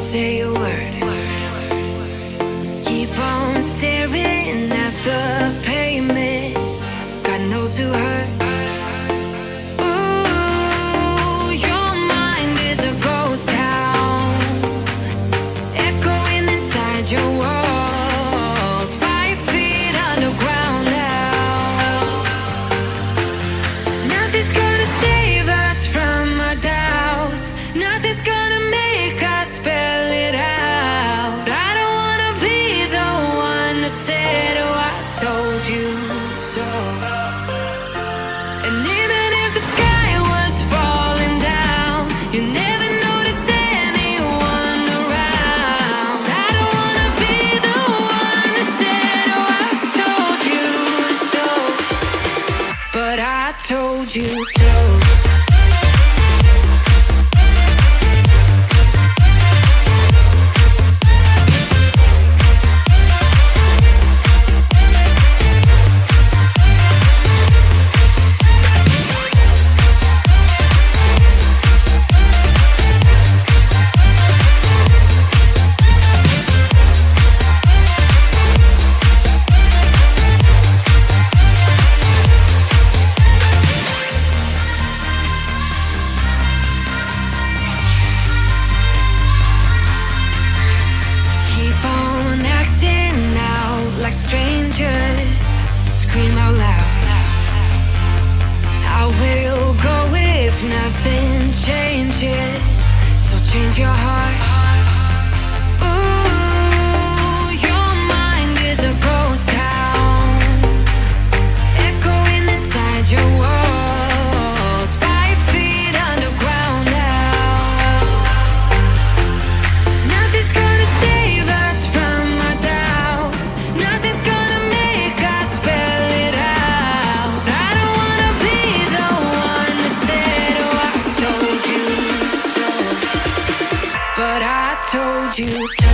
say a word. Keep on staring at the pavement. God knows who hurt. Ooh, your mind is a ghost town, echoing inside your walls. 5 feet underground now. Nothing's gonna save us from our doubts. Nothing's gonna make us spell it out. I don't wanna be the one who said, oh, I told you so. And even if the sky was falling down, you never noticed anyone around. I don't wanna be the one who said, oh, I told you so. But I told you so. Keep on acting out like strangers. Scream out loud. I will go if nothing changes. So change your heart. Ooh, your mind is a ghost town, echoing inside your walls. 5 feet underground now. Nothing's gonna save us from our doubts. Nothing's gonna make us spell it out. I don't wanna be the one who said, oh, I told you so. But I told you so.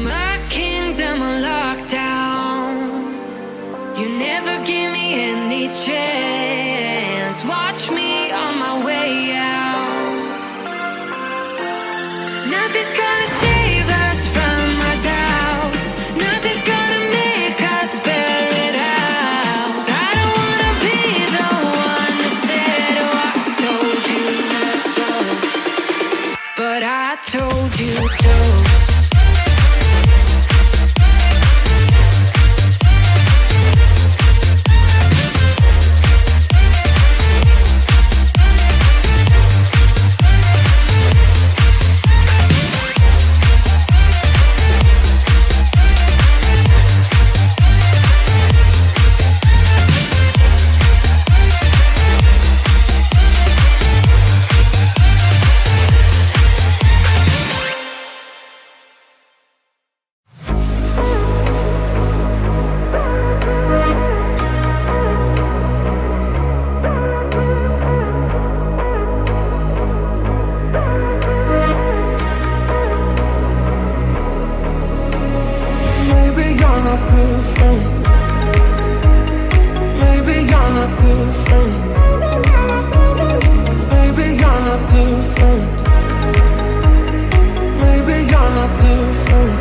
My kingdom on lockdown. You never give me any chance. Watch me on my way out. Nothing's gonna save us from our doubts. Nothing's gonna make us spell it out. I don't wanna be the one who said, oh, I told you so. But I told you so. Maybe you're not different. Maybe you're not different. Maybe you're not different. Maybe you're not different.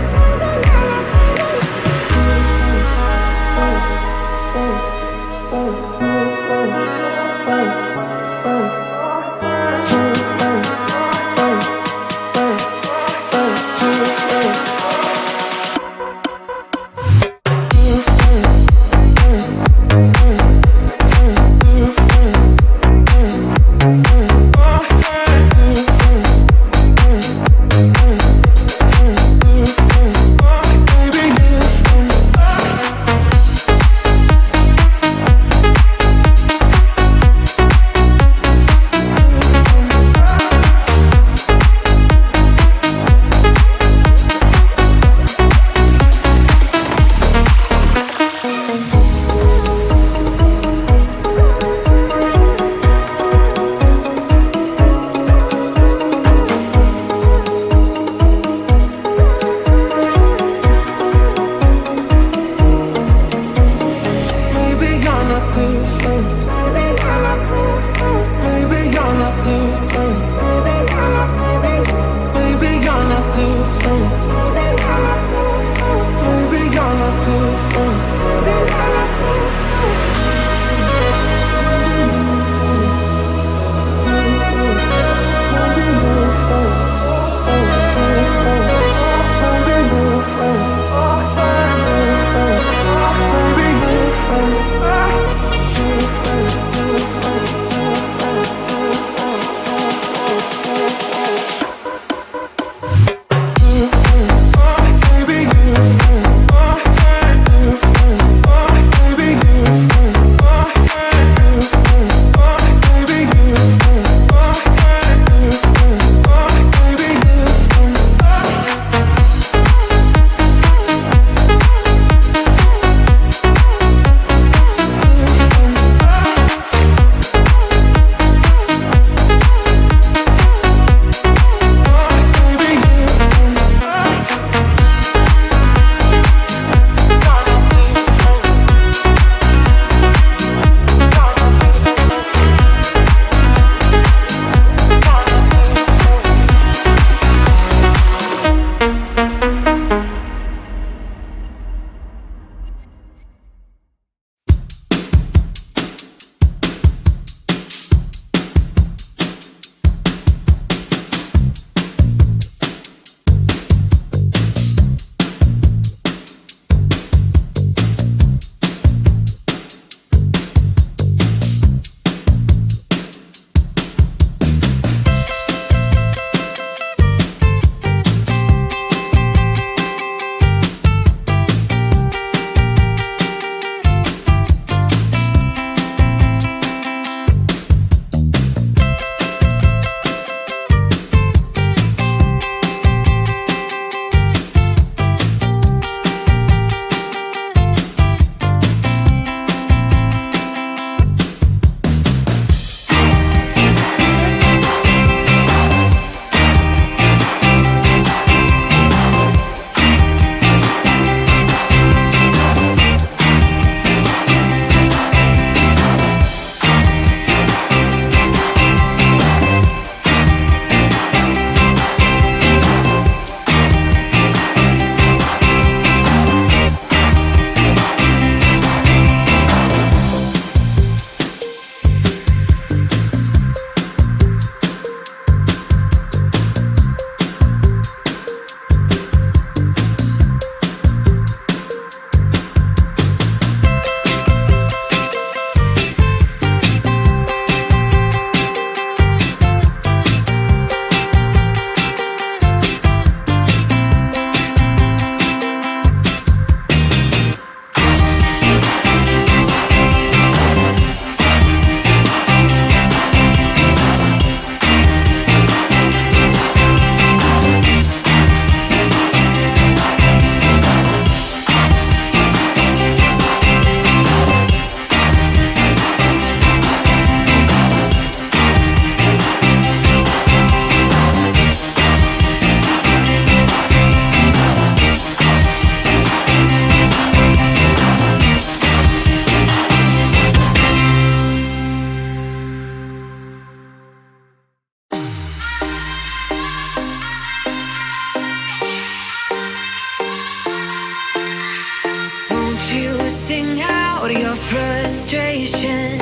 Sing out your frustration.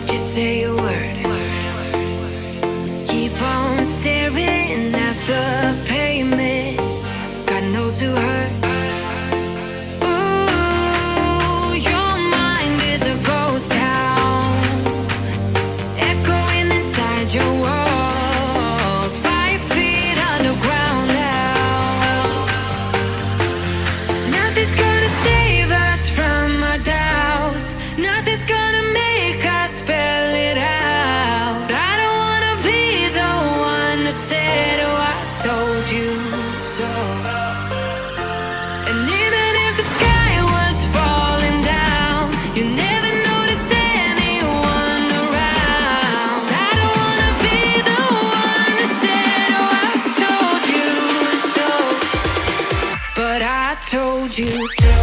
Just say a word. Keep on staring at the pavement. God knows who hurt. Ooh, your mind is a ghost town, echoing inside your walls. 5 feet underground now. Nothing's gonna save us from our doubts. Nothing's gonna make us spell it out. I don't wanna be the one who said, oh, I told you so. And even if the sky was falling down, you never noticed anyone around. I don't wanna be the one who said, oh, I told you so. But I told you so.